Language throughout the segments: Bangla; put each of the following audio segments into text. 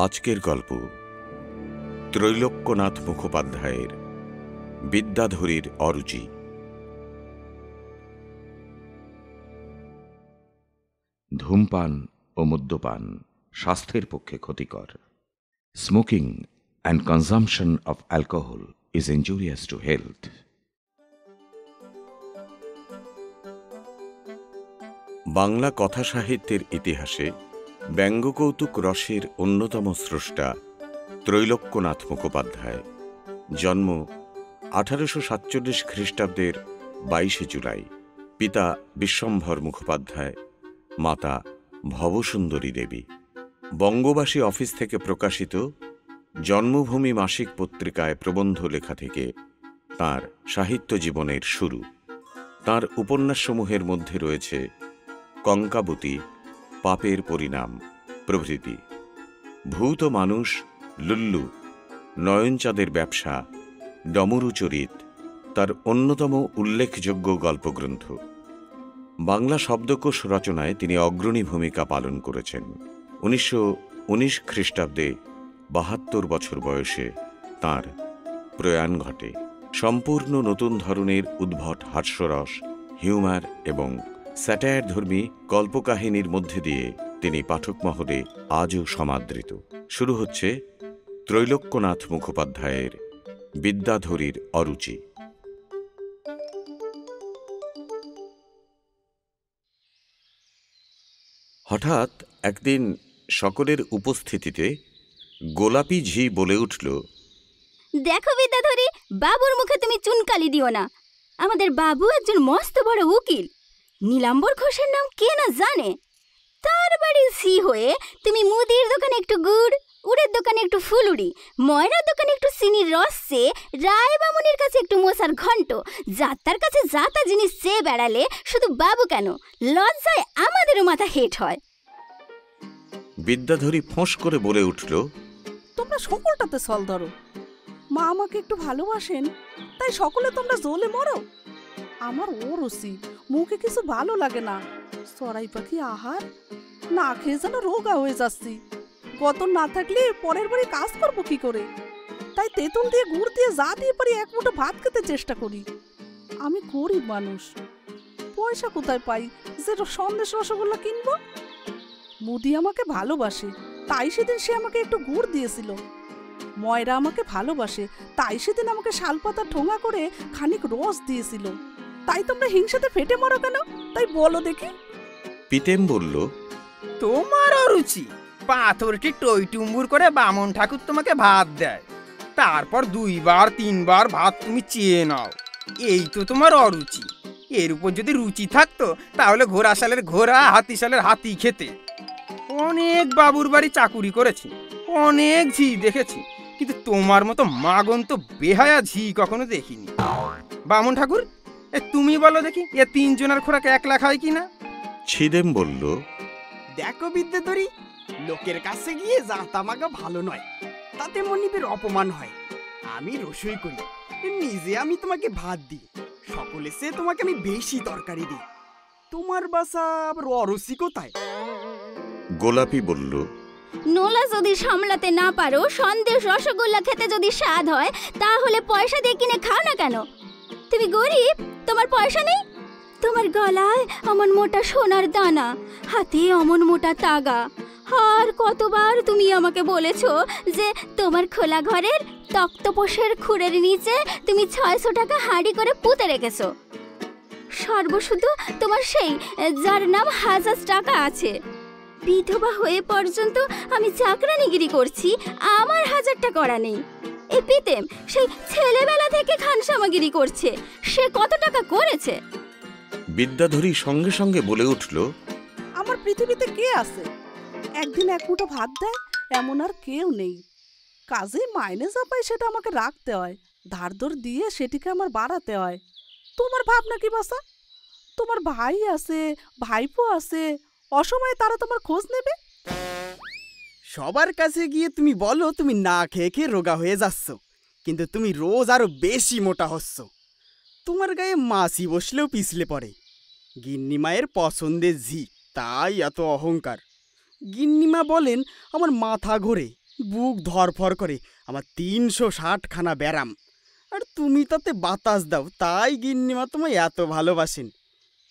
আজকের গল্প ত্রৈলোক্যনাথ মুখোপাধ্যায়ের বিদ্যাধরীর অরুচি। ধূমপান ও মদ্যপান স্বাস্থ্যের পক্ষে ক্ষতিকর। Smoking and consumption of alcohol is injurious to health. Bangla কথা সাহিত্যের ইতিহাসে ব্যঙ্গকৌতুক রসের অন্যতম স্রষ্টা ত্রৈলোক্যনাথ মুখোপাধ্যায়। জন্ম 1847 খ্রিস্টাব্দের 22 জুলাই। পিতা বিশ্বম্ভর মুখোপাধ্যায়, মাতা ভবসুন্দরী দেবী। বঙ্গবাসী অফিস থেকে প্রকাশিত জন্মভূমি মাসিক পত্রিকায় প্রবন্ধ লেখা থেকে তাঁর সাহিত্য জীবনের শুরু। তাঁর উপন্যাসসমূহের মধ্যে রয়েছে কঙ্কাবতী, পাপের পরিণাম প্রভৃতি। ভূত মানুষ, লুল্লু, নয়নচাঁদের ব্যবসা, ডমরুচরিত তার অন্যতম উল্লেখযোগ্য গল্পগ্রন্থ। বাংলা শব্দকোষ রচনায় তিনি অগ্রণী ভূমিকা পালন করেছেন। 1919 খ্রিস্টাব্দে 72 বছর বয়সে তাঁর প্রয়াণ ঘটে। সম্পূর্ণ নতুন ধরনের উদ্ভট হাস্যরস, হিউমার এবং স্যাটায়ারধর্মী কল্পকাহিনীর মধ্যে দিয়ে তিনি পাঠক মহলে আজও সমাদৃত। শুরু হচ্ছে ত্রৈলোক্যনাথ মুখোপাধ্যায়ের বিদ্যাধরীর অরুচি। হঠাৎ একদিন সকলের উপস্থিতিতে গোলাপি ঝি বলে উঠল, দেখো বিদ্যাধরী, বাবুর মুখে তুমি চুনকালি দিও না। আমাদের বাবু একজন মস্ত বড় উকিল। নীলাম্বর ঘোষের নাম কে না জানে? তার বাড়ি ঝি হয়ে তুমি মুদির দোকানে একটু গুড়, উড়ের দোকানে একটু ফুলুরি, ময়রার দোকানে একটু চিনির রস চেয়ে, রায় বামুনির কাছে একটু মশার ঘন্ট, যাত্রার কাছে যাতা জিনিস চেয়ে বেড়ালে শুধু বাবু কেন, লজ্জায় আমাদেরও মাথা হেট হয়। বিদ্যাধরী ফোঁস করে বলে উঠল, তোমরা সকলটাতে সল ধরো। মা আমাকে একটু ভালোবাসেন, তাই সকলে তোমরা জ্বলে মরো। আমার ওরসি মুখে কিছু ভালো লাগে না। চড়াই পাখি আহার না খেয়ে যেন রোগা হয়ে যাচ্ছি। গতর না থাকলে পরের বাড়ি কাজ করবো কি করে? তাই তেঁতুল দিয়ে গুড় দিয়ে যা দিয়ে পারি এক মুঠো ভাত খেতে চেষ্টা করি। আমি গরিব মানুষ, পয়সা কোথায় পাই যে সন্দেশ রসগোল্লা কিনবো? মুদি আমাকে ভালোবাসে, তাই সেদিন সে আমাকে একটু গুড় দিয়েছিল। ময়রা আমাকে ভালোবাসে, তাই সেদিন আমাকে শালপাতা ঠোঙা করে খানিক রস দিয়েছিল। তাই তোমরা হিংসাতে ফেটে মরো কেন? তাই বলো দেখি। পিতেম বলল, তোমার অরুচি। পাথরটি টইটুম্বুর করে বামন ঠাকুর তোমাকে ভাত দেয়, তারপর 2বার 3বার ভাত তুমি চেয়ে নাও। এই তো তোমার অরুচি। এর উপর যদি রুচি থাকতো তাহলে ঘোড়াশালের ঘোড়া, হাতিশালের হাতি খেতে। অনেক বাবুর বাড়ি চাকুরি করেছি, অনেক ঝি দেখেছি, কিন্তু তোমার মতো মাগন তো বেহায়া ঝি কখনো দেখিনি। বামন ঠাকুর, তুমি বলো দেখি, 3 জনের খোরাক 1 লাখ হয় কিনা? ছিদেম বলল, দেখো বিদ্যাধরী, লোকের কাছে গিয়ে যা তামাকা ভালো নয়, তাতে মনিবের অপমান হয়। আমি রসই করি, নিজে আমি তোমাকে ভাত দিই, সকলে সে তোমাকে আমি বেশি তরকারি দিই। তোমার বাসা আবার অরসি কোথায়? গোলাপি বলল, নোলা যদি সামলাতে না পারো, সন্দেশ রসগোল্লা খেতে যদি স্বাদ হয়, তাহলে পয়সা দিয়ে কিনে খাও না কেন? তুমি গরিব, তোমার পয়সা নেই? তোমার গলায় অমন মোটা সোনার দানা, হাতে অমন মোটা তাগা। আর কতবার তুমি আমাকে বলেছো যে তোমার খোলা ঘরের তক্তপোষের খুঁড়ের নিচে তুমি 600 টাকা হাঁড়ি করে পুঁতে রেখেছো। সর্বশুধু তোমার সেই যার নাম 1000 টাকা আছে। বিধবা হয়ে পর্যন্ত আমি চাকরানিগিরি করছি, আমার 1000 টাকা করা নেই। এই পিতেম সেই ছেলেবেলা থেকে খানসামাগিরি করছে, সে কত টাকা করেছে? বিদ্যাধরী সঙ্গে সঙ্গে বলে উঠল, আমার পৃথিবীতে কে আছে একদিন এক মুঠো ভাত দেয়? এমন আর কেউ নেই। কাজে মাইনে যা পাই সেটা আমাকে রাখতে হয়, ধার ধর দিয়ে সেটিকে আমার বাড়াতে হয়। তোমার ভাবনা কি বাসা? তোমার ভাই আছে, ভাইপো আছে, অসময়ে তারা তোমার খোঁজ নেবে। সবার কাছে গিয়ে তুমি বলো তুমি না খেয়ে খেয়ে রোগা হয়ে যাচ্ছ, কিন্তু তুমি রোজ আরো বেশি মোটা হচ্ছ। তোমার গায়ে মাছি বসলেও পিছলে পড়ে। গিন্নিমায়ের পছন্দের ঝি, তাই এত অহংকার। গিন্নিমা বলেন আমার মাথা ঘোরে, বুক ধরফর করে, আমার 360 ব্যারাম, আর তুমি তাতে বাতাস দাও, তাই গিন্নিমা তোমায় এত ভালোবাসেন।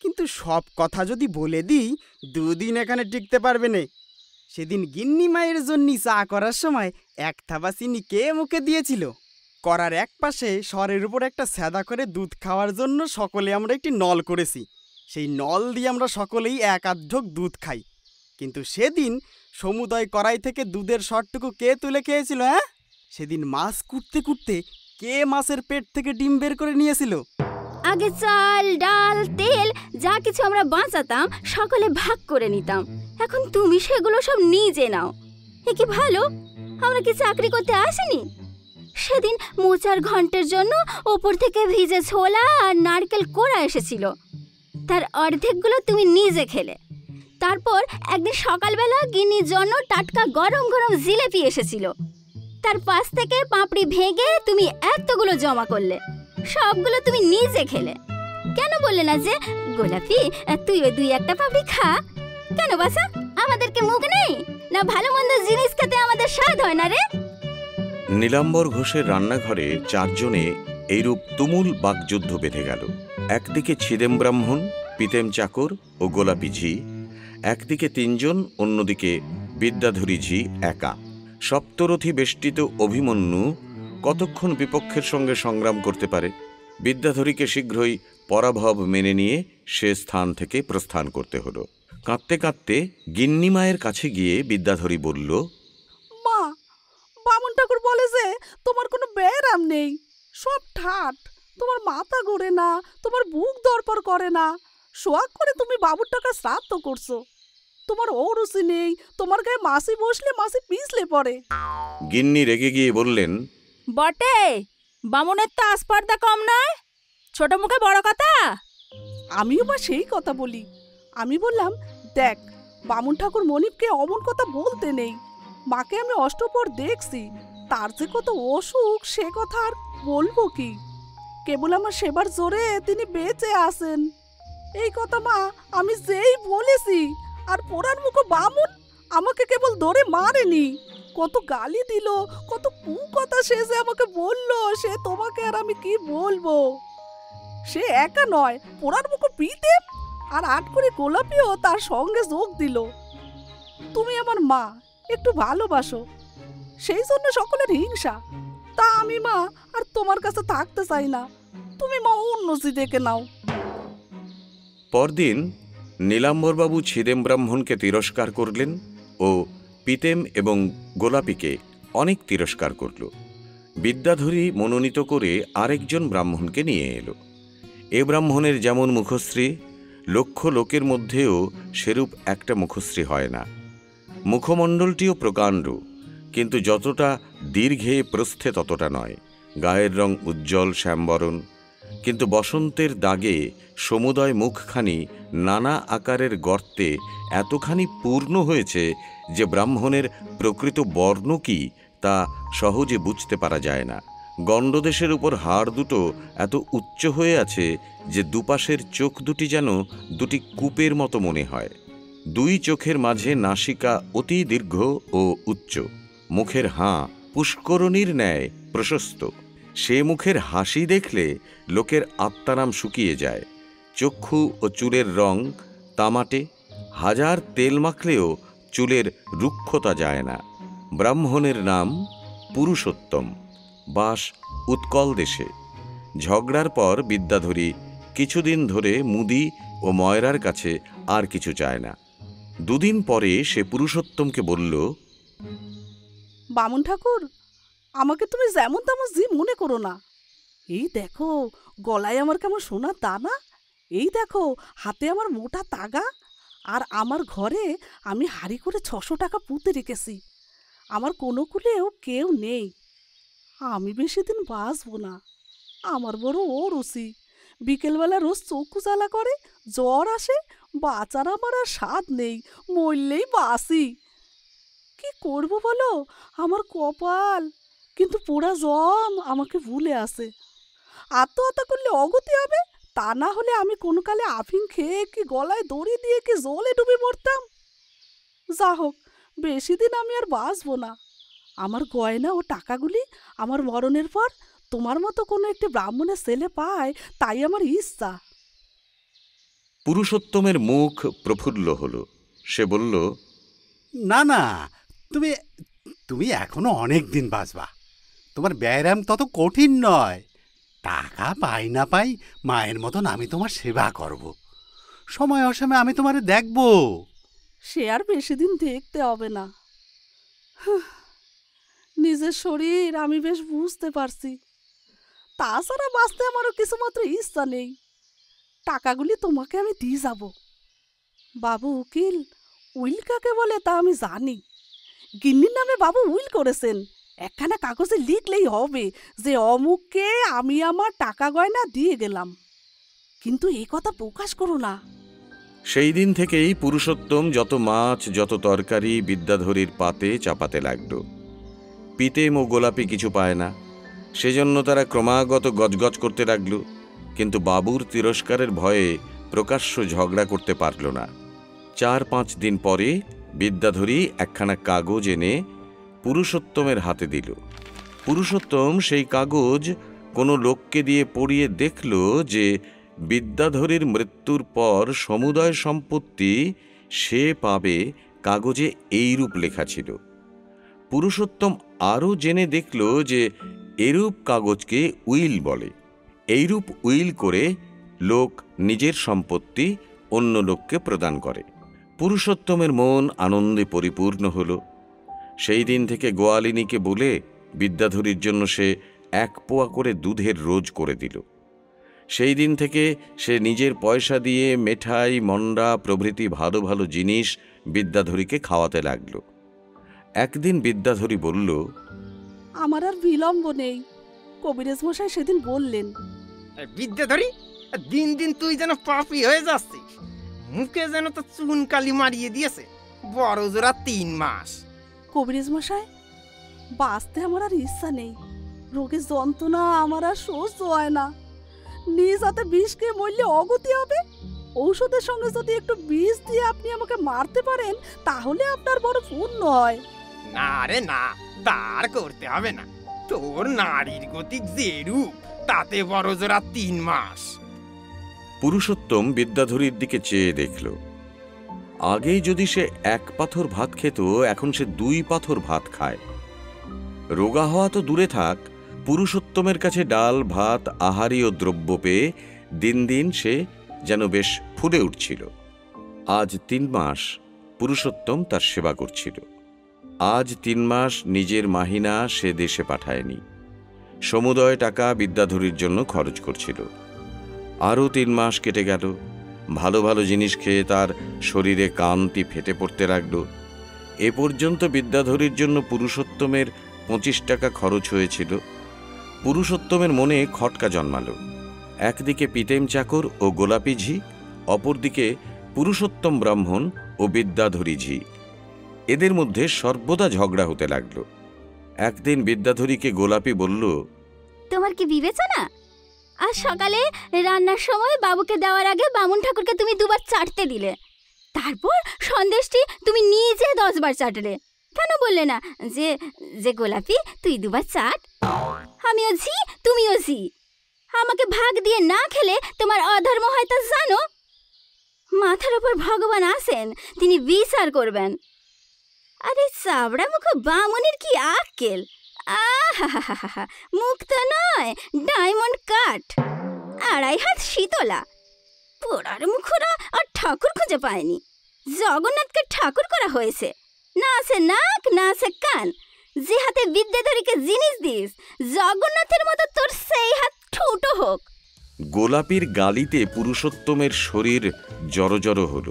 কিন্তু সব কথা যদি বলে দিই, 2 দিন এখানে টিকতে পারবে না। সেদিন গিন্নিমায়ের জন্য চা করার সময় 1 থাবা চিনি কে মুখে দিয়েছিল? করার এক পাশে সরের উপর একটা স্যাদা করে দুধ খাওয়ার জন্য সকলে আমরা একটি নল করেছি। সেই নল দিয়ে আমরা সকলেই 1 ঢোক দুধ খাই। কিন্তু সেদিন সমুদয় কড়াই থেকে দুধের সরটুকু কে তুলে খেয়েছিল? হ্যাঁ, সেদিন মাছ কুটতে কুটতে কে মাছের পেট থেকে ডিম বের করে নিয়েছিল? আগে চাল ডাল তেল যা কিছু আমরা বাঁচাতাম সকলে ভাগ করে নিতাম, এখন তুমি সেগুলো সব নিজে নাও। এ কি ভালো? আমরা কি চাকরি করতে আসিনি? সেদিন মোচার ঘন্টের জন্য ওপর থেকে ভিজে ছোলা আর নারকেল কোড়া এসেছিল, তার অর্ধেকগুলো তুমি নিজে খেলে। তারপর একদিন সকালবেলা গিন্নির জন্য টাটকা গরম গরম জিলেপি এসেছিল, তার পাশ থেকে পাপড়ি ভেঙে তুমি এতগুলো জমা করলে, সবগুলো তুমি নিজে খেলে। কেন বললে না যে গোলাপি তুইও 2-1টা পাপড়ি খা? কেন বাসা, আমাদেরকে মুখ নেই না? ভালো মন্দ জিনিস খেতে আমাদের স্বাদ হয় না রে? নীলাম্বর ঘোষের রান্নাঘরে 4 জনে এইরূপ তুমুল বাকযুদ্ধ বেঁধে গেল। একদিকে ছিদেম ব্রাহ্মণ, পিতেম চাকর ও গোলাপি ঝি, একদিকে 3 জন, অন্যদিকে বিদ্যাধরী ঝি একা। সপ্তরথী বেষ্টিত অভিমন্যু কতক্ষণ বিপক্ষের সঙ্গে সংগ্রাম করতে পারে? বিদ্যাধরীকে শীঘ্রই পরাভব মেনে নিয়ে সে স্থান থেকে প্রস্থান করতে হলো। কাঁদতে কাঁদতে গিন্নিমায়ের কাছে গিয়ে বিদ্যাধরী বলল, মা, বামুন ঠাকুর বলে যে তোমার কোনো ব্যারাম নেই, সব ঠাট। তোমার মাথা ঘোরে না, তোমার বুক দরপর করে না, শোয়াক করে তুমি বাবুর টাকা শ্রাদ্ধ করছো। তোমার ওরুচি নেই, তোমার গায়ে মাসি বসলে মাসি পিছলে পড়ে। গিন্নি রেগে গিয়ে বললেন, বটে, বামুনের তো আসপর্দা কম নয়, ছোট মুখে বড় কথা। আমিও বা সেই কথা বলি। আমি বললাম, দেখ, বামুন ঠাকুর মনিবকে অমন কথা বলতে নেই। মাকে আমি অষ্টপর দেখছি, তার যে কত অসুখ সে কথা আর বলবো কি? কেবল আমার সেবার জোরে তিনি বেঁচে আছেন, এই কথা মা আমি যেই বলেছি, আর পোড়ার মুখো বামুন আমাকে কেবল ধরে মারেনি, কত গালি দিল, কত কুকথা সে যে আমাকে বললো, সে তোমাকে আর আমি কি বলবো। সে একা নয়, পোড়ার মুখো পিতেম আর 8 করে গোলাপিও তার সঙ্গে যোগ দিল। তুমি আমার মা, একটু ভালোবাসো, সেই জন্য সকলের হিংসা। তা আমি মা আর তোমার কাছে থাকতে চাই না, তুমি মা অন্যজি দেখে নাও। পরদিন নীলাম্বরবাবু ছিদেম ব্রাহ্মণকে তিরস্কার করলেন ও পিতেম এবং গোলাপিকে অনেক তিরস্কার করল। বিদ্যাধরী মনোনীত করে আরেকজন ব্রাহ্মণকে নিয়ে এলো। এ ব্রাহ্মণের যেমন মুখশ্রী, লক্ষ লোকের মধ্যেও সেরূপ একটা মুখশ্রী হয় না। মুখমণ্ডলটিও প্রকাণ্ড, কিন্তু যতটা দীর্ঘে প্রস্থে ততটা নয়। গায়ের রং উজ্জ্বল শ্যামবরণ, কিন্তু বসন্তের দাগে সমুদয় মুখখানি নানা আকারের গর্তে এতখানি পূর্ণ হয়েছে যে ব্রাহ্মণের প্রকৃত বর্ণ কি তা সহজে বুঝতে পারা যায় না। গণ্ডদেশের উপর হাড় দুটো এত উচ্চ হয়ে আছে যে দুপাশের চোখ দুটি যেন 2টি কূপের মতো মনে হয়। 2 চোখের মাঝে নাসিকা অতি দীর্ঘ ও উচ্চ, মুখের হাঁ পুষ্করণীর ন্যায় প্রশস্ত। সে মুখের হাসি দেখলে লোকের আত্মারাম শুকিয়ে যায়। চক্ষু ও চুলের রং তামাটে, 1000 তেল মাখলেও চুলের রুক্ষতা যায় না। ব্রাহ্মণের নাম পুরুষোত্তম, বাস উৎকল দেশে। ঝগড়ার পর বিদ্যাধরী কিছুদিন ধরে মুদি ও ময়রার কাছে আর কিছু চায় না। 2 দিন পরে সে পুরুষোত্তমকে বলল, বামুন ঠাকুর, আমাকে তুমি যেমন তেমন জি মনে করো না। এই দেখো গলায় আমার কেমন সোনার দানা, এই দেখো হাতে আমার মোটা তাগা, আর আমার ঘরে আমি হাড়ি করে 600 টাকা পুঁতে রেখেছি। আমার কোনো কুলেও কেউ নেই, আমি বেশি দিন বাঁচবো না। আমার বড় অরুচি, বিকেলবেলা রোজ চক্ষু জ্বালা করে, জ্বর আসে, বাঁচার আমার আর স্বাদ নেই, মরলেই বাসি। কি করব বলো, আমার কপাল। কিন্তু পোড়া জম আমাকে ভুলে আসে। আত্মহত্যা করলে অগতি হবে, তা না হলে আমি কোনো কালে আফিং খেয়ে কি গলায় দড়ি দিয়ে কি জলে ডুবে মরতাম। যা হোক, বেশি দিন আমি আর বাঁচবো না। আমার গয়না ও টাকাগুলি আমার মরণের পর তোমার মতো কোনো একটি ব্রাহ্মণের ছেলে পায়, তাই আমার ইচ্ছা। পুরুষোত্তমের মুখ প্রফুল্ল হল। সে বলল, না না, তুমি তুমি এখনো অনেক দিন বাঁচবা। তোমার ব্যায়াম তত কঠিন নয়। টাকা পাই না পাই মায়ের মতন আমি তোমার সেবা করব। সময় অসময়ে আমি তোমারে দেখব। সে আর বেশি দিন দেখতে হবে না। নিজের শরীর আমি বেশ বুঝতে পারছি। তাছাড়া বাঁচতে আমারও কিছুমাত্র ইচ্ছা নেই। টাকাগুলি তোমাকে আমি দিয়ে যাব। বাবু উকিল উইল কাকে বলে তা আমি জানি। গিন্নির নামে বাবু উইল করেছেন। একখানা কাগজে লিখলেই হবে যে অমুককে আমি আমার টাকা গয়না দিয়ে গেলাম, কিন্তু এই কথা প্রকাশ করো না। সেই দিন থেকেই পুরুষোত্তম যত মাছ যত তরকারি বিদ্যাধরীর পাতে চাপাতে লাগল। পিতেম ও গোলাপি কিছু পায় না, সেজন্য তারা ক্রমাগত গজগজ করতে লাগল, কিন্তু বাবুর তিরস্কারের ভয়ে প্রকাশ্য ঝগড়া করতে পারল না। 4-5 দিন পরে বিদ্যাধরী একখানা কাগজ এনে পুরুষোত্তমের হাতে দিল। পুরুষোত্তম সেই কাগজ কোনো লোককে দিয়ে পড়িয়ে দেখল যে বিদ্যাধরীর মৃত্যুর পর সমুদয় সম্পত্তি সে পাবে কাগজে এইরূপ লেখা ছিল। পুরুষোত্তম আরও জেনে দেখল যে এরূপ কাগজকে উইল বলে। এইরূপ উইল করে লোক নিজের সম্পত্তি অন্য লোককে প্রদান করে। পুরুষোত্তমের মন আনন্দে পরিপূর্ণ হল। সেই দিন থেকে গোয়ালিনীকে বলে বিদ্যাধরীর জন্য সে 1 পোয়া করে দুধের রোজ করে দিল। সেই দিন থেকে সে নিজের পয়সা দিয়ে মেঠাই মন্ডা প্রভৃতি ভালো ভালো জিনিস বিদ্যাধরীকে খাওয়াতে লাগল। একদিন বিদ্যাধরী বলল, আমার আর বিলম্ব নেই। কবিরাজ মশাই সেদিন বললেন, বিদ্যাধরী, দিন দিন তুই যেন পাপী হয়ে যাচ্ছিস। মুখে যেন তো চুন কালি মারিয়ে দিয়েছে। বড় জোড়া 3 মাস। কবিরাজ মশাই, বাঁচতে আমার আর ইচ্ছা নেই। রোগের যন্ত্রণা আমার আর সহ্য হয় না। নিজ হাতে বিষ খেয়ে মরলে অগতি হবে। ঔষধের সঙ্গে যদি একটু বিষ দিয়ে আপনি আমাকে মারতে পারেন তাহলে আপনার বড় পুণ্য হয়। না রে না, তার করতে হবে না। তোর নারীর গতি যে রূপ, তাতে বড় জোড়া 3 মাস। পুরুষোত্তম বিদ্যাধরীর দিকে চেয়ে দেখল। আগেই যদি সে 1 পাথর ভাত খেত, এখন সে 2 পাথর ভাত খায়। রোগা হওয়া তো দূরে থাক, পুরুষোত্তমের কাছে ডাল ভাত আহারীয় দ্রব্য পেয়ে দিন দিন সে যেন বেশ ফুলে উঠছিল। আজ 3 মাস পুরুষোত্তম তার সেবা করছিল। আজ 3 মাস নিজের মাহিনা সে দেশে পাঠায়নি। সমুদয় টাকা বিদ্যাধরীর জন্য খরচ করছিল। আরও 3 মাস কেটে গেল। ভালো ভালো জিনিস খেয়ে তার শরীরে কান্তি ফেটে পড়তে লাগল। এ পর্যন্ত বিদ্যাধরীর জন্য পুরুষোত্তমের 25 টাকা খরচ হয়েছিল। পুরুষোত্তমের মনে খটকা জন্মাল। একদিকে পিতেম চাকর ও গোলাপি ঝি, অপরদিকে পুরুষোত্তম ব্রাহ্মণ ও বিদ্যাধরী ঝি। এদের মধ্যে সর্বদা ঝগড়া হতে লাগল। একদিন বিদ্যাধরীকে গোলাপি বলল, তোমার কি বিবেচনা? আজ সকালে রান্নার সময় বাবুকে দেওয়ার আগে বামুন ঠাকুরকে তুমি 2 বার চাটতে দিলে। তারপর সন্দেশটি তুমি নিজে 10 বার চাটলে। কেন বললে না যে যে গোলাপি তুই 2 বার চাট? আমিও ঝি, তুমিও ঝি। আমাকে ভাগ দিয়ে না খেলে তোমার অধর্ম হয় তা জানো? মাথার উপর ভগবান আছেন, তিনি বিচার করবেন। আরে চাবড়া মুখ বামুনের কি আক্কেল! আহা, মুখ তো নয়, ডায়মন্ড কাট, 2.5 হাত শীতলা। পোড়ার মুখরা আর ঠাকুর খুঁজে পায়নি। জগন্নাথকে ঠাকুর করা হয়েছে। না আছে নাক, না আছে কান। যে হাতে বিদ্যাধরীকে জিনিস দিস, জগন্নাথের মতো তোর সেই হাত ঠুটো হোক। গোলাপির গালিতে পুরুষোত্তমের শরীর জড়ো হল।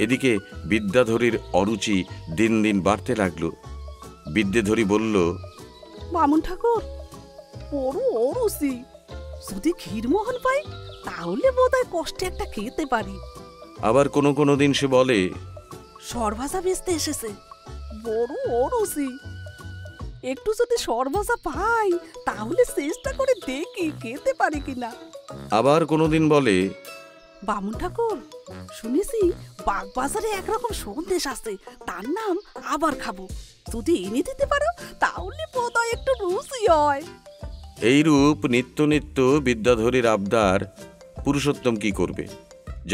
এদিকে বিদ্যাধরীর অরুচি দিন দিন বাড়তে লাগল। বিদ্যাধরী বলল, বামুন ঠাকুর, বড় অরুচি। যদি ক্ষীরমোহন পাই তাহলে বোধহয় কষ্টে একটা খেতে পারি। আবার কোনো দিন সে বলে, সরভাজা বেচতে এসেছে, বড় অরুচি। একটু যদি সরভাজা পাই তাহলে চেষ্টা করে দেখি খেতে পারি কিনা। আবার কোনোদিন বলে, বামুন ঠাকুর, শুনেছি বাগবাজারে একরকম সন্দেশ আছে, তার নাম আবার খাবো। যদি এনে দিতে পারো তাহলে বোধহয় একটু রুচি হয়। এইরূপ নিত্য নিত্য বিদ্যাধরীর আবদার। পুরুষোত্তম কি করবে?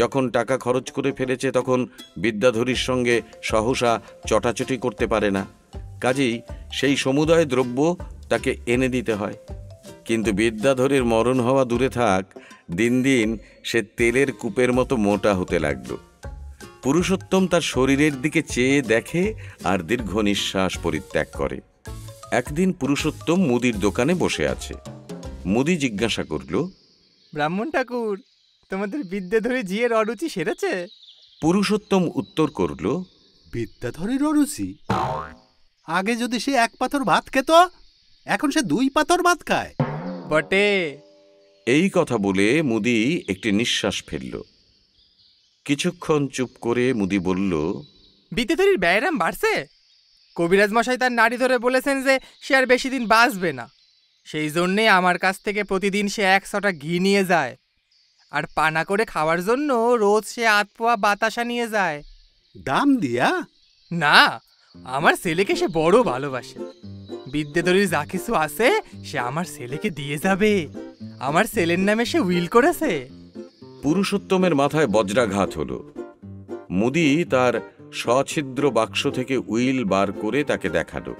যখন টাকা খরচ করে ফেলেছে তখন বিদ্যাধরীর সঙ্গে সহসা চটাচটি করতে পারে না। কাজেই সেই সমুদয় দ্রব্য তাকে এনে দিতে হয়। কিন্তু বিদ্যাধরীর মরণ হওয়া দূরে থাক, দিন দিন সে তেলের কূপের মতো মোটা হতে লাগল। পুরুষোত্তম তার শরীরের দিকে চেয়ে দেখে আর দীর্ঘ নিঃশ্বাস পরিত্যাগ করে। একদিন পুরুষোত্তম মুদির দোকানে বসে আছে। মুদি জিজ্ঞাসা করল, ব্রাহ্মণ ঠাকুর, তোমাদের বিদ্যাধরী ঝিয়ের অরুচি সেরেছে? পুরুষোত্তম উত্তর করল, বিদ্যাধরীর অরুচি? আগে যদি সে 1 পাথর ভাত খেত, এখন সে 2 পাথর ভাত খায়। বটে। এই কথা বলে মুদি একটি নিঃশ্বাস ফেলল। কিছুক্ষণ চুপ করে মুদি বলল, বিদ্যাধরীর ব্যায়াম বাড়ছে। কবিরাজ মশাই তার নাড়ি ধরে বলেছেন যে সে আর বেশি দিন বাঁচবে না। সেই জন্যে আমার কাছ থেকে প্রতিদিন সে 100টা ঘি নিয়ে যায়, আর পানা করে খাওয়ার জন্য রোজ সে 8 পোয়া বাতাসা নিয়ে যায়। দাম দিয়া? না, আমার ছেলেকে সে বড় ভালোবাসে। বিদ্যাধরীর যা কিছু আছে সে আমার ছেলেকে দিয়ে যাবে। আমার ছেলের নামে সে উইল করেছে। পুরুষোত্তমের মাথায় বজ্রাঘাত হল। মুদি তার সছিদ্র বাক্স থেকে উইল বার করে তাকে দেখালো।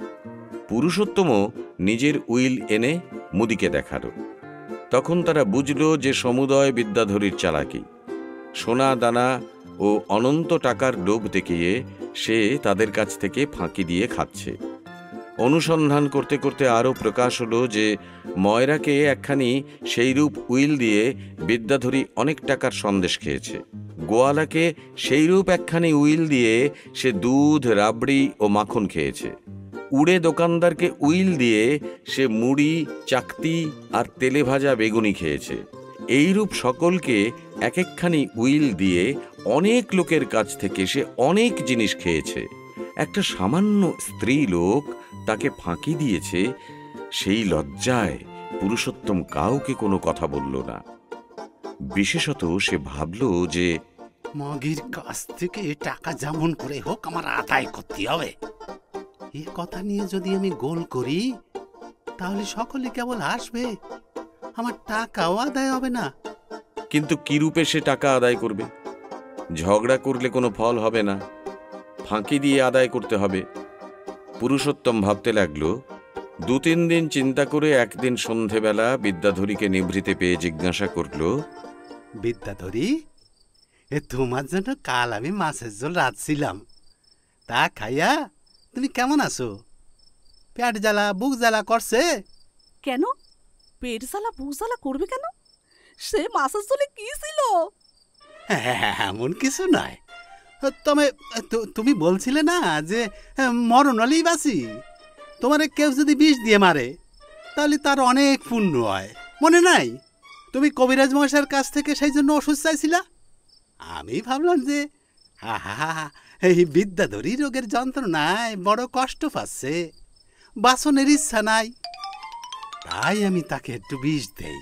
পুরুষোত্তমও নিজের উইল এনে মুদিকে দেখালো। তখন তারা বুঝল যে সমুদয় বিদ্যাধরীর চালাকি। সোনা দানা ও অনন্ত টাকার লোভ দেখিয়ে সে তাদের কাছ থেকে ফাঁকি দিয়ে খাচ্ছে। অনুসন্ধান করতে করতে আরও প্রকাশ হলো যে ময়রাকে একখানি সেইরূপ উইল দিয়ে বিদ্যাধরী অনেক টাকার সন্দেশ খেয়েছে। গোয়ালাকে সেইরূপ একখানি উইল দিয়ে সে দুধ, রাবড়ি ও মাখন খেয়েছে। উড়ে দোকানদারকে উইল দিয়ে সে মুড়ি, চাকতি আর তেলে ভাজা বেগুনি খেয়েছে। এইরূপ সকলকে এক একখানি উইল দিয়ে অনেক লোকের কাছ থেকে সে অনেক জিনিস খেয়েছে। একটা সামান্য স্ত্রী লোক তাকে ফাঁকি দিয়েছে, সেই লজ্জায় পুরুষোত্তম কাউকে কোনো কথা বলল না। বিশেষত সে ভাবল যে মগির কাছ থেকে টাকা যেমন করে হোক আমার আদায় করতে হবে। এ কথা নিয়ে যদি আমি গোল করি তাহলে সকলে কেবল আসবে, আমার টাকাও আদায় হবে না। কিন্তু কিরূপে সে টাকা আদায় করবে? ঝগড়া করলে কোনো ফল হবে না, ফাঁকি দিয়ে আদায় করতে হবে। পুরুষোত্তম ভাবতে লাগলো। 2-3 দিন চিন্তা করে একদিন সন্ধেবেলা বিদ্যাধরীকে নিভৃতে পেয়ে জিজ্ঞাসা করল, বিদ্যাধরী, তোমার জন্য কাল আমি মাছের ঝোল রাঁধছিলাম, তা খাইয়া তুমি কেমন আছো? পেট জ্বালা, বুক জ্বালা করছে? কেন পেট জ্বালা বুক জ্বালা করবে কেন? সে মাছের ঝোলে কি ছিল? এমন কিছু নয়। তবে তুমি বলছিলে না যে মরণ হলেই বাঁচি। তোমারে কেউ যদি বিষ দিয়ে মারে তাহলে তার অনেক পুণ্য হয়, মনে নাই? তুমি কবিরাজ মশাইয়ের কাছ থেকে সেই জন্য ওষুধ চাইছিলা। আমি ভাবলাম যে এই বিদ্যাধরী রোগের যন্ত্রণায় বড় কষ্ট পাচ্ছে, বাসনের ইচ্ছা নাই, তাই আমি তাকে একটু বিষ দেই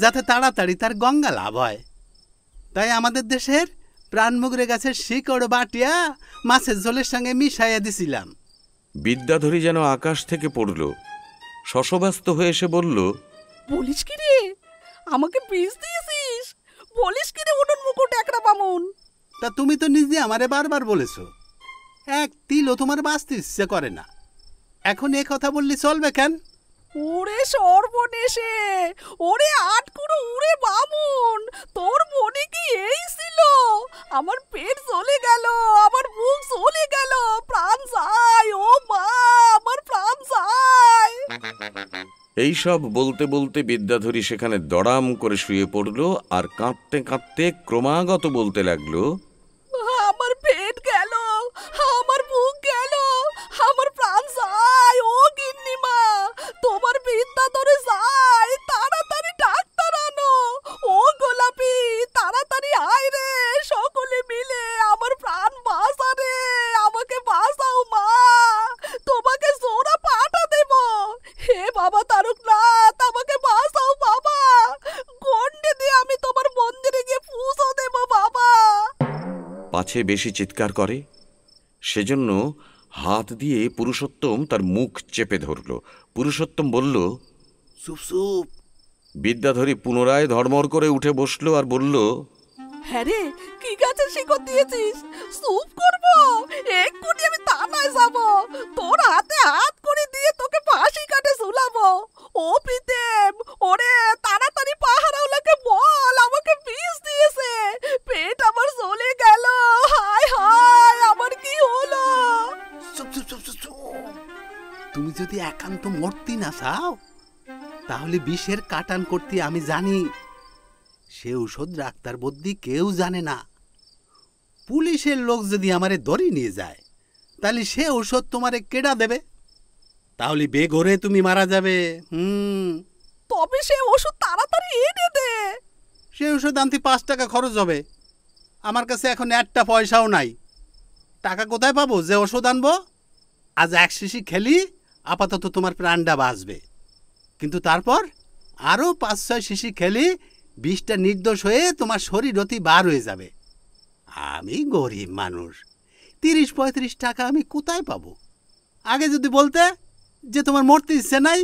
যাতে তাড়াতাড়ি তার গঙ্গা লাভ হয়। তাই আমাদের দেশের প্রাণমুগরে গাছের শিকড় বাটিয়া মাছের ঝোলের সঙ্গে মিশাইয়া দিছিলাম। বিদ্যাধরী যেন আকাশ থেকে পড়ল। শশব্যস্ত হয়ে এসে বলল, বলিস কি রে, আমাকে বিষ দিয়েছিস? বলিস কি রে উনুন মুকুট একরা বামুন? তা তুমি তো নিজে আমারে বারবার বলেছো এক তিলও তোমার বাঁচতে ইচ্ছে করে না, এখন এ কথা বললি চলবে কেন? ওরে সর্বনেশে, ওরে আটকুড়ো উড়ে বামুন, তোর মনে কি এই ছিল? আমার পেট চলে গেল, আমার বুক চলে গেল, প্রাণ যায়, ও মা আমার প্রাণ যায়। এইসব বলতে বলতে বিদ্যাধরী সেখানে দড়াম করে শুয়ে পড়ল আর কাঁদতে কাঁদতে ক্রমাগত বলতে লাগলো, আমার পেট গেল, আমার বুক গেল, আমার প্রাণ যায়, ও গিন্নিমা তোমার বিদ্যা ধরে যায়, তাড়াতাড়ি ডাক্তার আনো, ও গোলাপি তাড়াতাড়ি আয় রে, সকলে মিলে আমার প্রাণ বাঁচা রে, আমাকে বাঁচাও মা, তোমাকে জোড়া পাঠা দেব। হে বাবা তারকনাথ, আমাকে বাঁচাও বাবা, গন্ডে দিয়ে আমি তোমার মন্দিরে গিয়ে পুজো দেব বাবা। পাছে বেশি চিৎকার করে, সেজন্য হাত দিয়ে পুরুষোত্তম তার মুখ চেপে ধরল। পুরুষোত্তম বলল, চুপ চুপ। বিদ্যাধরী পুনরায় ধড়মড় করে উঠে বসলো আর বলল, হ্যাঁ রে, কি গাছের শিকড় দিয়েছিস? চুপ করবো? এক্ষুনি আমি থানায় যাবো, তোর হাতে হাত করে দিয়ে তোকে ফাঁসি কাটে ঝুলাবো। ও পিতেম, ওরে তাড়াতাড়ি পাহারাওয়ালাকে বল আমাকে বিষ দিয়েছে, পেট আমার জ্বলে গেল। হায় হায়, আমার কি হলো? চুপ চুপ চুপ চুপ চুপ। তুমি যদি একান্ত মরতে না চাও তাহলে বিষের কাটান করতে আমি জানি। সে ঔষধ ডাক্তার বুদ্ধি কেউ জানে না। পুলিশের লোক যদি আমারে ধরে নিয়ে যায় তাহলে সে ঔষধ তোমারে কেডা দেবে? তাহলে বেঘরে তুমি মারা যাবে। তবে সে ওষুধ তাড়াতাড়ি এনে দে। সে ওষুধ আনতে 5 টাকা খরচ হবে। আমার কাছে এখন একটা পয়সাও নাই। টাকা কোথায় পাবো যে ওষুধ আনবো? আজ 1 শিশি খেলি আপাতত তোমার প্রাণটা বাঁচবে, কিন্তু তারপর আরও 5-6 শিশি খেলি বিষটা নির্দোষ হয়ে তোমার শরীর অতি বার হয়ে যাবে। আমি গরিব মানুষ, 30-35 টাকা আমি কোথায় পাবো? আগে যদি বলতে যে তোমার মরতে ইচ্ছে নাই,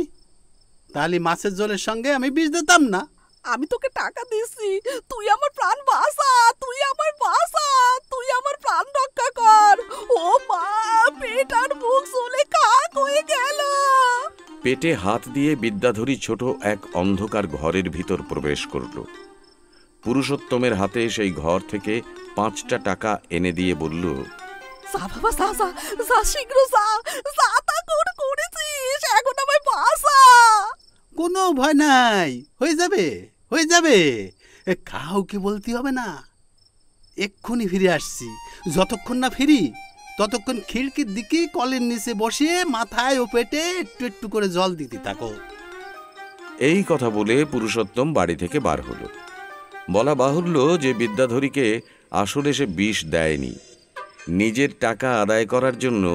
তাহলে মাছের জলের সঙ্গে আমি বিষ দিতাম না। আমি তোকে টাকা দিছি, তুই আমার প্রাণ বাঁচা, তুই আমার বাঁচা, তুই আমার প্রাণ রক্ষা কর। ও মা, পেট আর মুখ জ্বলে কাক হয়ে গেল। পেটে হাত দিয়ে বিদ্যাধরী ছোট এক অন্ধকার ঘরের ভিতর প্রবেশ করল। পুরুষোত্তমের হাতে সেই ঘর থেকে 5টা টাকা এনে দিয়ে বলল, যা বাবা যা যা যা, শীঘ্র যা, যা তা করেছিস, এখন আমায় বাঁচা। কোনো ভয় নাই, হয়ে যাবে হয়ে যাবে। কাউকে বলতে হবে না। এক্ষুনি ফিরে আসছি। যতক্ষণ না ফিরি ততক্ষণ খিড়কির দিকে কলের নিচে বসিয়ে মাথায় ও পেটে একটু একটু করে জল দিতে থাকো। এই কথা বলে পুরুষোত্তম বাড়ি থেকে বার হলো। বলা বাহুল্য যে বিদ্যাধরীকে আসলে সে বিষ দেয়নি, নিজের টাকা আদায় করার জন্য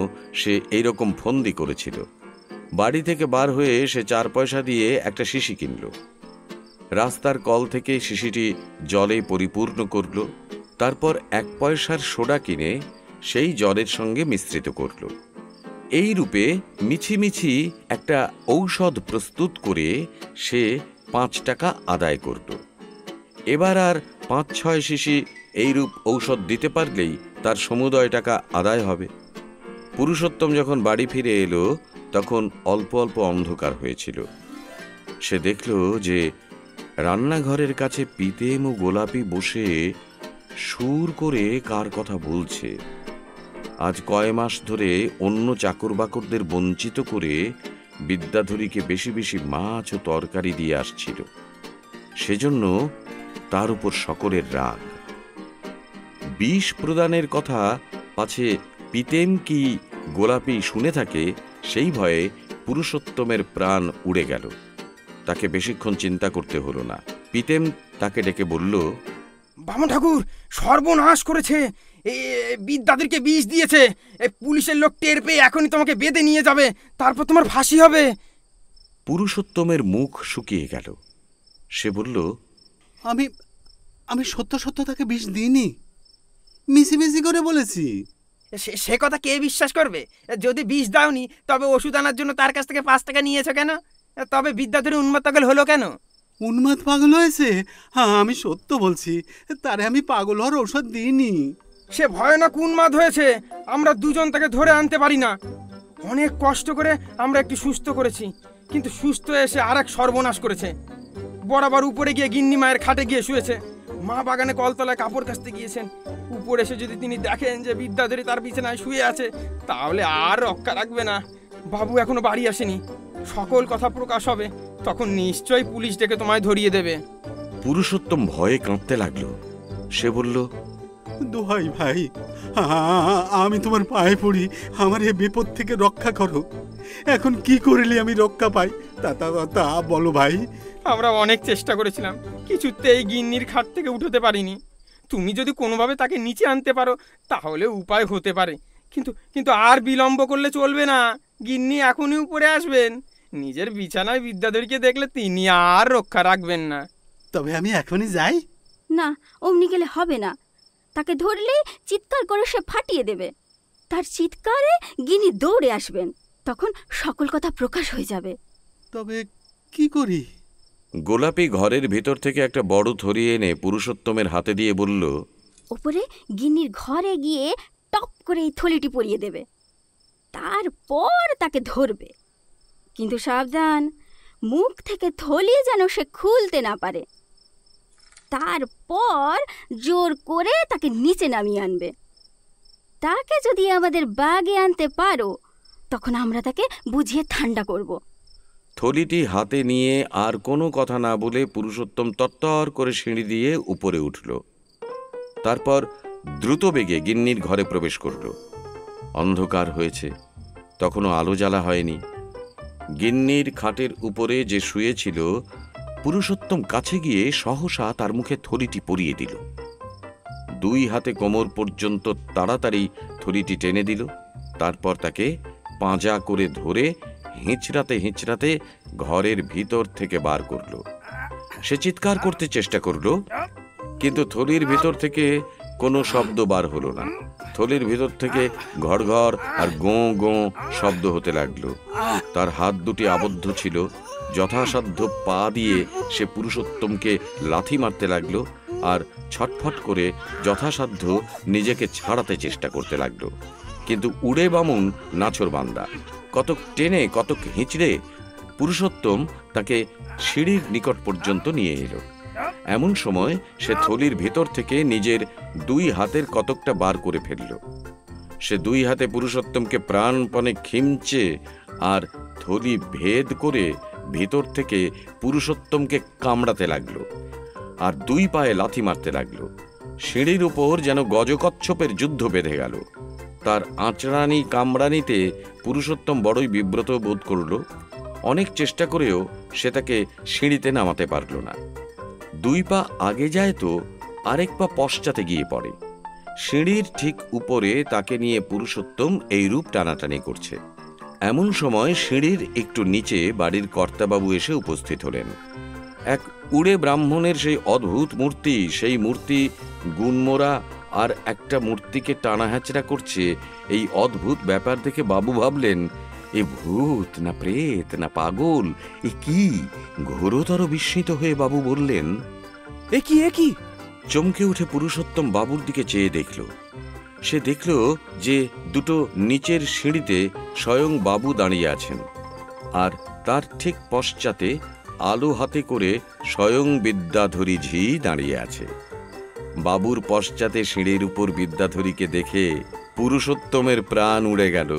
সে এইরকম ফন্দি করেছিল। বাড়ি থেকে বার হয়ে সে 4 পয়সা দিয়ে একটা শিশি কিনল। রাস্তার কল থেকে শিশিটি জলে পরিপূর্ণ করল। তারপর 1 পয়সার সোডা কিনে সেই জলের সঙ্গে মিশ্রিত করল। এই রূপে মিছিমিছি একটা ঔষধ প্রস্তুত করে সে 5 টাকা আদায় করল। এবার আর 5-6 শিশি এইরূপ ঔষধ দিতে পারলেই তার সমুদয় টাকা আদায় হবে। পুরুষোত্তম যখন বাড়ি ফিরে এলো তখন অল্প অল্প অন্ধকার হয়েছিল। সে দেখল যে রান্নাঘরের কাছে পিতেম ও গোলাপি বসে সুর করে কার কথা বলছে। আজ কয় মাস ধরে অন্য চাকর বাকরদের বঞ্চিত করে বিদ্যাধরীকে বেশি বেশি মাছ ও তরকারি দিয়ে আসছিল, সেজন্য তার উপর সকলের রাগ। বিষ প্রদানের কথা পাছে পিতেম কি গোলাপি শুনে থাকে, সেই ভয়ে পুরুষোত্তমের প্রাণ উড়ে গেল। তাকে বেশিক্ষণ চিন্তা করতে হলো না। পিতেম তাকে ডেকে বলল, বামন ঠাকুর সর্বনাশ করেছে, বিদ্যাধরীকে বিষ দিয়েছে। পুলিশের লোক টের পেয়ে এখনই তোমাকে বেঁধে নিয়ে যাবে, তারপর তোমার ফাঁসি হবে। পুরুষোত্তমের মুখ শুকিয়ে গেল। সে বলল, আমি আমি সত্য সত্য তাকে বিষ দিইনি, মিছিমিছি করে বলেছি। সে কথা কে বিশ্বাস করবে? যদি বিষ দাওনি তবে ওষুধ আনার জন্য তার কাছ থেকে 5 টাকা নিয়েছো কেন? তবে বিদ্যাধরী উন্মাদ পাগল হলো কেন? উন্মাদ পাগল হয়েছে? হ্যাঁ, আমি সত্য বলছি, তারে আমি পাগল হওয়ার ঔষধ দিইনি। সে ভয়ানক উন্মাদ হয়েছে। আমরা দুজন তাকে ধরে আনতে পারি না। অনেক কষ্ট করে আমরা একটু সুস্থ করেছি, কিন্তু সুস্থ এসে আর এক সর্বনাশ করেছে। বরাবর উপরে গিয়ে গিন্নি মায়ের খাটে গিয়ে শুয়েছে। মা বাগানে কলতলায় কাপড় কাচতে গিয়েছেন। উপরে এসে যদি তিনি দেখেন যে বিদ্যাধরী তার বিছানায় শুয়ে আছে, তাহলে আর রক্ষা রাখবে না। বাবু এখনো বাড়ি আসেনি, সকল কথা প্রকাশ হবে, তখন নিশ্চয়ই পুলিশ ডেকে তোমায় ধরিয়ে দেবে। পুরুষোত্তম ভয়ে কাঁপতে লাগলো। সে বলল, দোহাই ভাই, আমি তোমার পায়ে পড়ি, আমার এ বিপদ থেকে রক্ষা করো। এখন কি করলে আমি রক্ষা পাই তা বলো ভাই। আমরা অনেক চেষ্টা করেছিলাম, কিছুতেই গিন্নির খাট থেকে উঠতে পারিনি। তুমি যদি কোনোভাবে তাকে নিচে আনতে পারো তাহলে উপায় হতে পারে, কিন্তু আর বিলম্ব করলে চলবে না। গিন্নি এখনই উপরে আসবেন। নিজের বিছানায় বিদ্যাধরীকে দেখলে তিনি আর রক্ষা রাখবেন না। তবে আমি এখনই যাই? না, অমনি গেলে হবে না। তাকে ধরলে চিৎকার করে সে ফাটিয়ে দেবে। তার চিৎকারে গিনি দৌড়ে আসবেন, তখন সকল কথা প্রকাশ হয়ে যাবে। তবে কি করি? গোলাপি ঘরের ভিতর থেকে একটা বড় থরি এনে পুরুষোত্তমের হাতে দিয়ে বলল, ওপরে গিন্নির ঘরে গিয়ে টপ করে এই থলিটি পরিয়ে দেবে, তারপর তাকে ধরবে। কিন্তু সাবধান, মুখ থেকে থলি যেন সে খুলতে না পারে। তারপর জোর করে তাকে নিচে নামিয়ে আনবে। তাকে যদি আমাদের বাগে আনতে পারো, তখন আমরা তাকে বুঝিয়ে ঠান্ডা করব। থলিটি হাতে নিয়ে আর কোনো কথা না বলে পুরুষোত্তম তত্তর করে সিঁড়ি দিয়ে উপরে উঠল। তারপর দ্রুত বেগে গিন্নির ঘরে প্রবেশ করল। অন্ধকার হয়েছে, তখনও আলো জ্বালা হয়নি। গিন্নির খাটের উপরে যে শুয়েছিল, পুরুষোত্তম কাছে গিয়ে সহসা তার মুখে থলিটি পরিয়ে দিল। 2 হাতে কোমর পর্যন্ত তাড়াতাড়ি থলিটি টেনে দিল। তারপর তাকে পাঁজা করে ধরে হিঁচড়াতে হিঁচড়াতে ঘরের ভিতর থেকে বার করল। সে চিৎকার করতে চেষ্টা করল, কিন্তু থলির ভিতর থেকে কোনো শব্দ বার হলো না। থলির ভিতর থেকে ঘড় ঘড় আর গোঁ গোঁ শব্দ হতে লাগলো। তার হাত দুটি আবদ্ধ ছিল। যথাসাধ্য পা দিয়ে সে পুরুষোত্তমকে লাথি মারতে লাগলো আর ছটফট করে যথাসাধ্য নিজেকে ছাড়াতে চেষ্টা করতে লাগলো। কিন্তু উড়ে বামুন নাছোড়বান্দা, কতক টেনে কতক হিঁচড়ে পুরুষোত্তম তাকে সিঁড়ির নিকট পর্যন্ত নিয়ে এলো। এমন সময় সে থলির ভিতর থেকে নিজের 2 হাতের কতকটা বার করে ফেলল। সে 2 হাতে পুরুষোত্তমকে প্রাণপণে খিমচে আর থলি ভেদ করে ভিতর থেকে পুরুষোত্তমকে কামড়াতে লাগলো আর 2 পায়ে লাথি মারতে লাগলো। সিঁড়ির উপর যেন গজকচ্ছপের যুদ্ধ বেঁধে গেল। তার আঁচড়ানি কামড়ানিতে পুরুষোত্তম বড়ই বিব্রত বোধ করল। অনেক চেষ্টা করেও সে তাকে সিঁড়িতে নামাতে পারল না। 2 পা আগে যায় তো আরেক পা পশ্চাতে গিয়ে পড়ে। সিঁড়ির ঠিক উপরে তাকে নিয়ে পুরুষোত্তম এই রূপ টানাটানি করছে। এমন সময় সিঁড়ির একটু নিচে বাড়ির কর্তাবাবু এসে উপস্থিত হলেন। এক উড়ে ব্রাহ্মণের সেই অদ্ভুত মূর্তি, সেই মূর্তি গুণমোরা আর একটা মূর্তিকে টানা হ্যাচড়া করছে। এই অদ্ভুত ব্যাপার দেখে বাবু ভাবলেন, এ ভূত না প্রেত না পাগল, এ কি? ঘোরতর বিস্মিত হয়ে বাবু বললেন, এ কি? চমকে উঠে পুরুষোত্তম বাবুর দিকে চেয়ে দেখল। সে দেখল যে 2 নিচের সিঁড়িতে স্বয়ং বাবু দাঁড়িয়ে আছেন, আর তার ঠিক পশ্চাতে আলো হাতে করে স্বয়ং বিদ্যাধরী ঝি দাঁড়িয়ে আছে। বাবুর পশ্চাতে সিঁড়ির উপর বিদ্যাধরীকে দেখে পুরুষোত্তমের প্রাণ উড়ে গেল।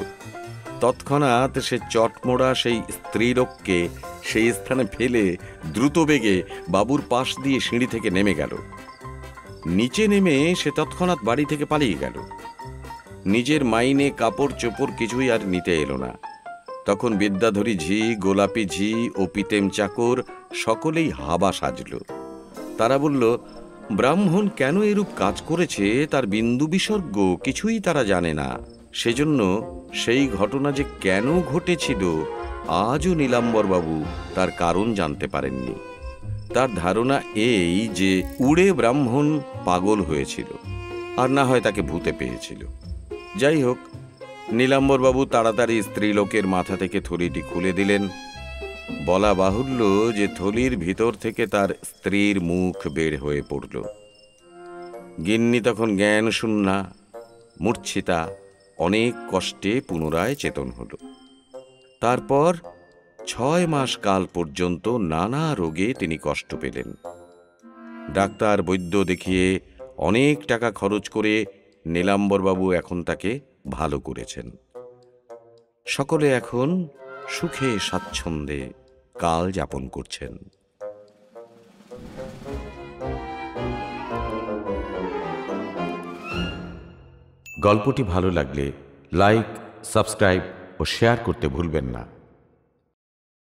তৎক্ষণাৎ সে চটমোড়া সেই স্ত্রীলোককে সেই স্থানে ফেলে দ্রুত বেগে বাবুর পাশ দিয়ে সিঁড়ি থেকে নেমে গেল। নিচে নেমে সে তৎক্ষণাৎ বাড়ি থেকে পালিয়ে গেল। নিজের মাইনে কাপড় চোপড় কিছুই আর নিতে এলো না। তখন বিদ্যাধরী ঝি, গোলাপি ঝি ও পিতেম চাকর সকলেই হাবা সাজল। তারা বলল, ব্রাহ্মণ কেন এরূপ কাজ করেছে তার বিন্দু বিসর্গ কিছুই তারা জানে না। সেজন্য সেই ঘটনা যে কেন ঘটেছিল আজও নীলাম্বরবাবু তার কারণ জানতে পারেননি। তার ধারণা এই যে উড়ে ব্রাহ্মণ পাগল হয়েছিল, আর না হয় তাকে ভূতে পেয়েছিল। যাই হোক, নীলাম্বরবাবু তাড়াতাড়ি স্ত্রীলোকের মাথা থেকে থলিটি খুলে দিলেন। বলা বাহুল্য যে থলির ভিতর থেকে তার স্ত্রীর মুখ বের হয়ে পড়ল। গিন্নি তখন জ্ঞান শূন্যা, মূর্ছিতা, অনেক কষ্টে পুনরায় চেতন হল। তারপর 6 মাস কাল পর্যন্ত নানা রোগে তিনি কষ্ট পেলেন। ডাক্তার বৈদ্য দেখিয়ে অনেক টাকা খরচ করে নীলাম্বরবাবু এখন তাকে ভালো করেছেন। সকলে এখন সুখে স্বাচ্ছন্দ্যে কাল যাপন করছেন। গল্পটি ভালো লাগলে লাইক, সাবস্ক্রাইব ও শেয়ার করতে ভুলবেন না।